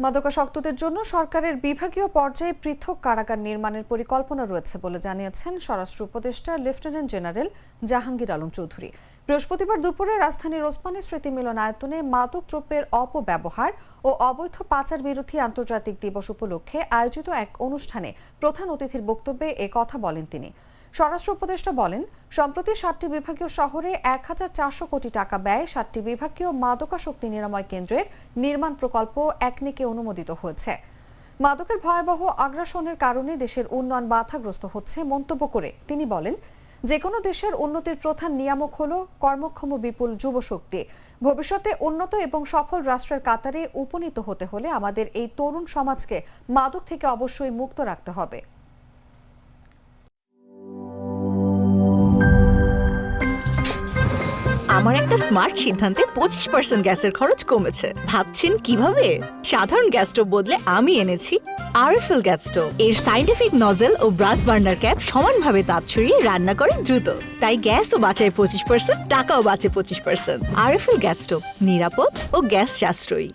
মাদকাসক্তদের জন্য সরকারের বিভাগীয় পর্যায়ে পৃথক কারাগার নির্মাণের পরিকল্পনা রয়েছে বলে জানিয়েছেন স্বরাষ্ট্র উপদেষ্টা লেফটেন্যান্ট জেনারেল জাহাঙ্গীর আলম চৌধুরী। বৃহস্পতিবার দুপুরে রাজধানীর ওসমানী স্মৃতি মিলনায়তনে মাদক দ্রব্যের অপব্যবহার ও অবৈধ পাচার বিরোধী আন্তর্জাতিক দিবস উপলক্ষে আয়োজিত এক অনুষ্ঠানে প্রধান অতিথির বক্তব্যে এ কথা বলেন তিনি। স্বরাষ্ট্র উপদেষ্টা বলেন, সম্প্রতি 7টি বিভাগীয় শহরে 1400 কোটি টাকা ব্যয়ে 7টি বিভাগীয় মাদকাসক্তি নিরাময় কেন্দ্রের নির্মাণ প্রকল্প একনেকে অনুমোদিত হয়েছে। মাদকের ভয়াবহ আগ্রাসনের কারণে দেশের উন্নয়ন বাধাগ্রস্ত হচ্ছে মন্তব্য করে তিনি বলেন, যে কোনো দেশের উন্নতির প্রধান নিয়ামক হল কর্মক্ষম বিপুল যুবশক্তি। ভবিষ্যতে উন্নত এবং সফল রাষ্ট্রের কাতারে উপনীত হতে হলে আমাদের এই তরুণ সমাজকে মাদক থেকে অবশ্যই মুক্ত রাখতে হবে। আমার একটা স্মার্ট সিদ্ধান্তে 25% গ্যাসের খরচ কমেছে। ভাবছেন কিভাবে? সাধারণ গ্যাস স্টোভ বদলে আমি এনেছি আরএফএল গ্যাস স্টোভ। এর সাইন্টিফিক নজল ও ব্রাস বার্নার ক্যাপ সমানভাবে তাপ ছড়িয়ে রান্না করে দ্রুত। তাই গ্যাসও বাঁচায় 25%, টাকাও বাঁচে 25%। আরএফএল গ্যাস স্টোভ নিরাপদ ও গ্যাস সাশ্রয়ী।